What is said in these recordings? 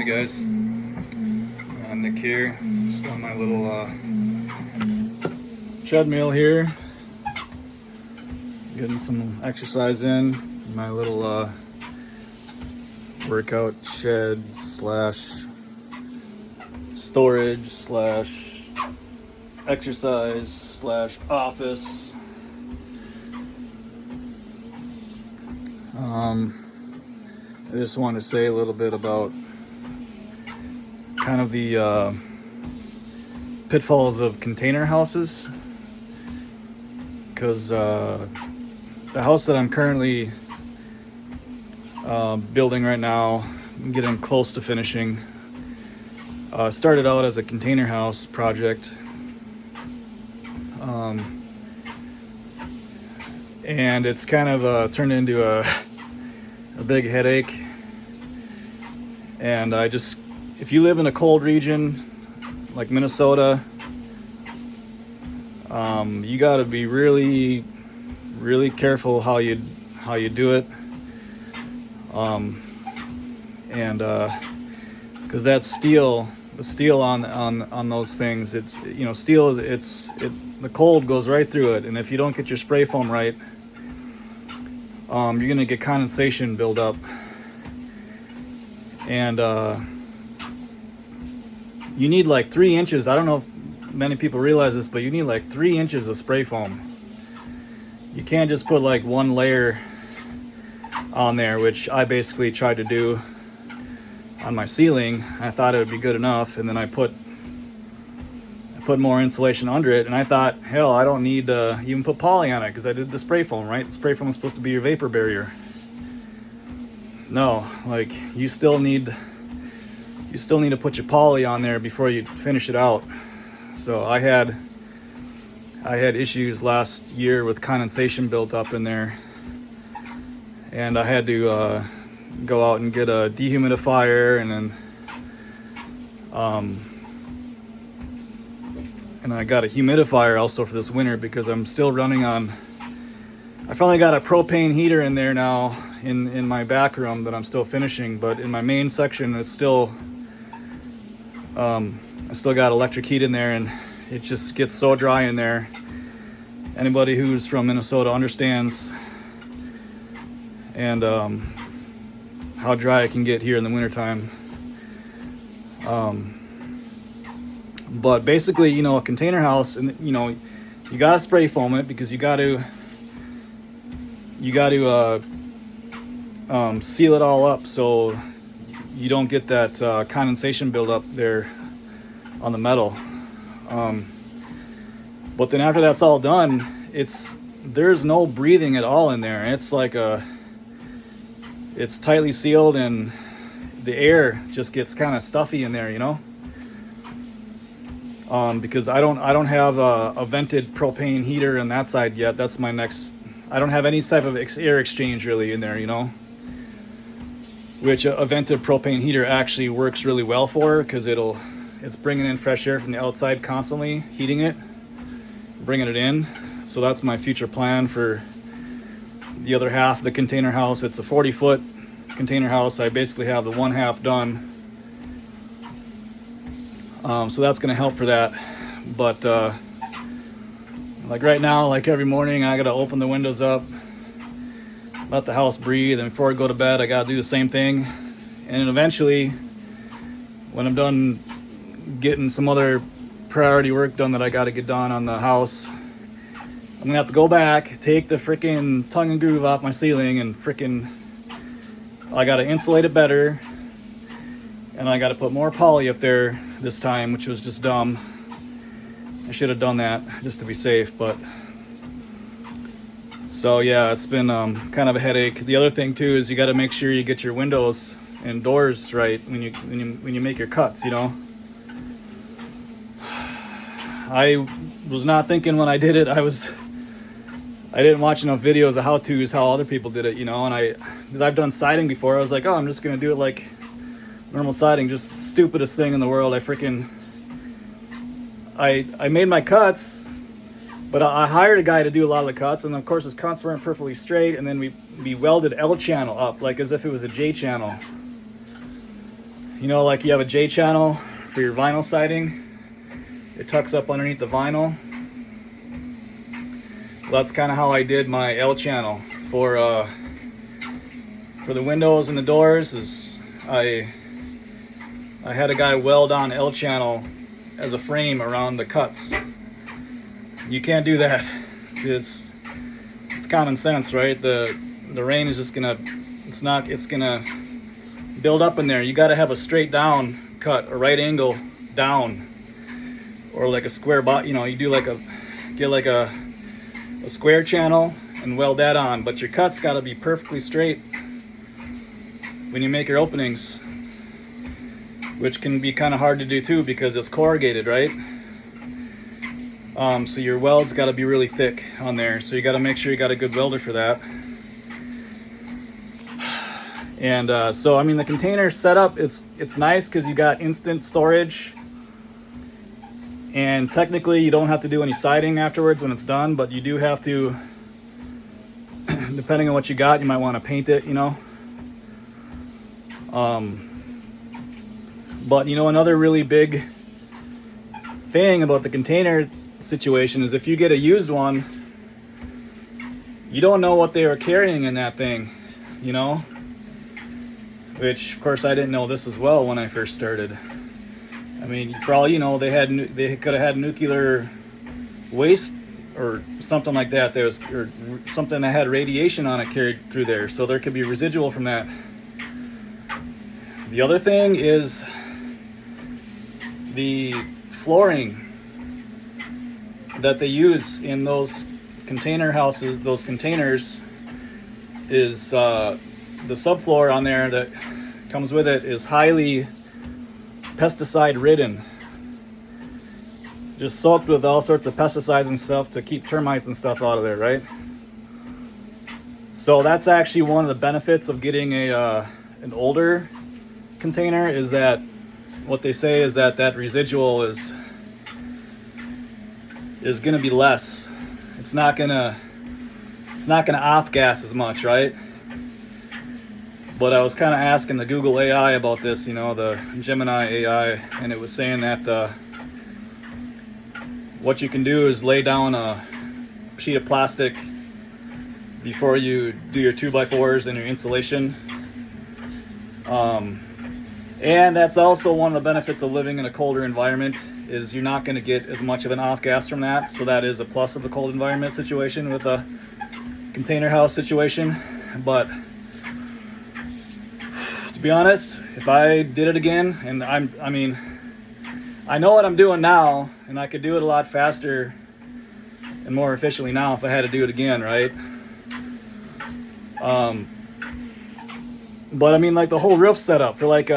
Hey guys, Nick here, just on my little treadmill here, getting some exercise in my little workout shed slash storage slash exercise slash office. I just wanted to say a little bit about kind of the pitfalls of container houses, because the house that I'm currently building right now, I'm getting close to finishing, started out as a container house project, and it's kind of turned into a big headache. And if you live in a cold region like Minnesota, you got to be really, really careful how you do it, and because that steel, the steel on those things, it's, you know, steel is the cold goes right through it, and if you don't get your spray foam right, you're gonna get condensation build up, and you need like 3 inches. I don't know if many people realize this, but you need like 3 inches of spray foam. You can't just put like one layer on there, which I basically tried to do on my ceiling. I thought it would be good enough, and then I put more insulation under it, and I thought, hell, I don't need to even put poly on it, because I did the spray foam, right? The spray foam is supposed to be your vapor barrier. No, like you still need to put your poly on there before you finish it out. So I had issues last year with condensation built up in there, and I had to go out and get a dehumidifier, and then and I got a humidifier also for this winter, because I'm still running on, I finally got a propane heater in there now in my back room that I'm still finishing, but in my main section it's still, I still got electric heat in there, and it just gets so dry in there. Anybody who's from Minnesota understands, and how dry it can get here in the wintertime. But basically, you know, a container house, and you know, you gotta spray foam it, because you got to seal it all up so you don't get that condensation buildup there on the metal. But then after that's all done, there's no breathing at all in there. It's like it's tightly sealed, and the air just gets kind of stuffy in there, you know. Because I don't have a vented propane heater on that side yet. That's my next. I don't have any type of air exchange really in there, you know, which a vented propane heater actually works really well for, because it's bringing in fresh air from the outside constantly, heating it, bringing it in. So that's my future plan for the other half of the container house. It's a 40-foot container house. I basically have the one half done. So that's going to help for that. But like right now, like every morning, I got to open the windows up, let the house breathe, and before I go to bed, I got to do the same thing. And then eventually, when I'm done getting some other priority work done that I got to get done on the house, I'm gonna have to go back, take the freaking tongue and groove off my ceiling, and I got to insulate it better, and I got to put more poly up there this time, which was just dumb. I should have done that just to be safe. But so yeah, it's been kind of a headache. The other thing too is you got to make sure you get your windows and doors right when you make your cuts, you know. I was not thinking when I did it. I didn't watch enough videos of how-tos, how other people did it, you know. And because I've done siding before, I was like, oh, I'm just gonna do it like normal siding. Just the stupidest thing in the world. I made my cuts, but I hired a guy to do a lot of the cuts, and of course his cuts weren't perfectly straight, and then we welded L channel up like as if it was a J channel. You know, like you have a J channel for your vinyl siding, it tucks up underneath the vinyl. Well, that's kind of how I did my L channel for the windows and the doors. Is I had a guy weld on L channel as a frame around the cuts. You can't do that. It's common sense, right? The rain is just gonna, it's gonna build up in there. You got to have a straight down cut, a right angle down, or like a square you know, you do like get like a square channel and weld that on, but your cuts got to be perfectly straight when you make your openings, which can be kind of hard to do too because it's corrugated, right? So your weld's got to be really thick on there, so you got to make sure you got a good welder for that. And so I mean, the container setup, it's nice because you got instant storage, and technically you don't have to do any siding afterwards when it's done, but you do have to, depending on what you got, you might want to paint it, you know. But you know, another really big thing about the container situation is if you get a used one, you don't know what they were carrying in that thing, you know, which of course I didn't know this as well when I first started. I mean, for all you know, they could have had nuclear waste or something like that. There was, or something that had radiation on it carried through there, so there could be residual from that. The other thing is the flooring that they use in those container houses, those containers, is the subfloor on there that comes with it is highly pesticide ridden, just soaked with all sorts of pesticides and stuff to keep termites and stuff out of there, right? So that's actually one of the benefits of getting an older container, is that what they say is that residual is going to be less. It's not gonna off gas as much, right? But I was kind of asking the Google AI about this, you know, the Gemini AI, and it was saying that what you can do is lay down a sheet of plastic before you do your 2x4s and your insulation. And that's also one of the benefits of living in a colder environment, is you're not going to get as much of an off gas from that. So that is a plus of the cold environment situation with a container house situation. But to be honest, if I did it again, and I mean, I know what I'm doing now, and I could do it a lot faster and more efficiently now if I had to do it again, right? But I mean, like the whole roof setup for like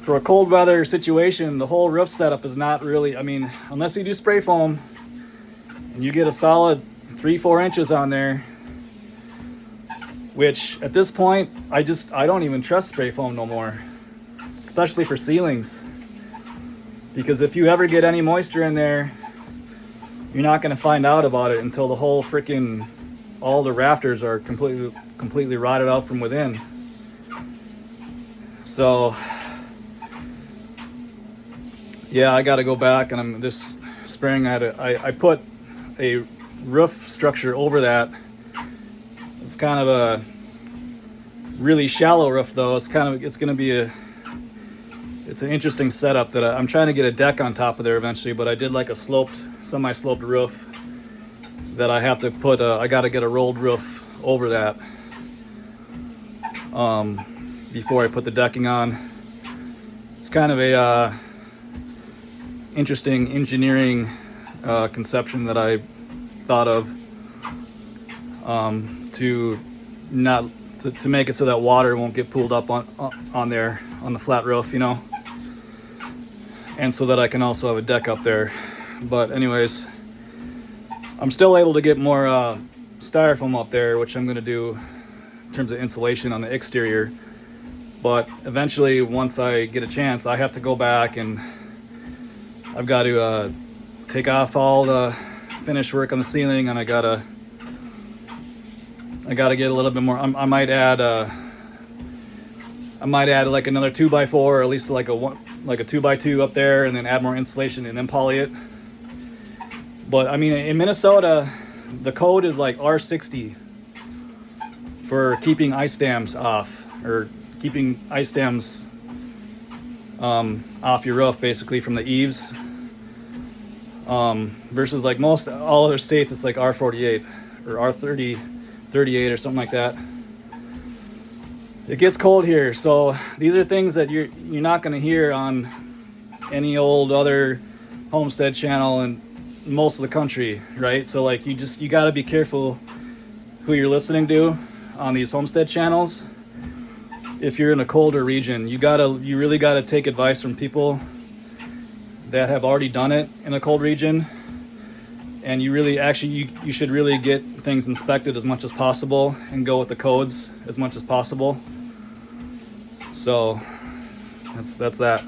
for a cold weather situation, the whole roof setup is not really, I mean, unless you do spray foam and you get a solid 3-4 inches on there, which at this point I don't even trust spray foam no more, especially for ceilings, because if you ever get any moisture in there, you're not going to find out about it until the whole freaking, all the rafters are completely rotted out from within. So yeah, I got to go back, and I'm this spring I put a roof structure over that. It's kind of a really shallow roof though. It's going to be it's an interesting setup that I'm trying to get a deck on top of there eventually, but I did like a semi-sloped roof that I have to put I got to get a rolled roof over that before I put the decking on. It's kind of a interesting engineering conception that I thought of to make it so that water won't get pooled up on there on the flat roof, you know, and so that I can also have a deck up there. But anyways, I'm still able to get more styrofoam up there, which I'm going to do in terms of insulation on the exterior. But eventually, once I get a chance, I have to go back and I've got to take off all the finish work on the ceiling, and I gotta get a little bit more. I might add I might add like another 2x4, or at least like a 2x2 up there, and then add more insulation and then poly it. But I mean, in Minnesota, the code is like R60 for keeping ice dams off, or keeping ice dams off your roof, basically from the eaves. Versus like all other states, it's like R48 or R38 or something like that. It gets cold here, so these are things that you're not going to hear on any old other homestead channel in most of the country, right? So like you got to be careful who you're listening to on these homestead channels. If you're in a colder region, you really got to take advice from people that have already done it in a cold region. And you should really get things inspected as much as possible and go with the codes as much as possible. So that's that.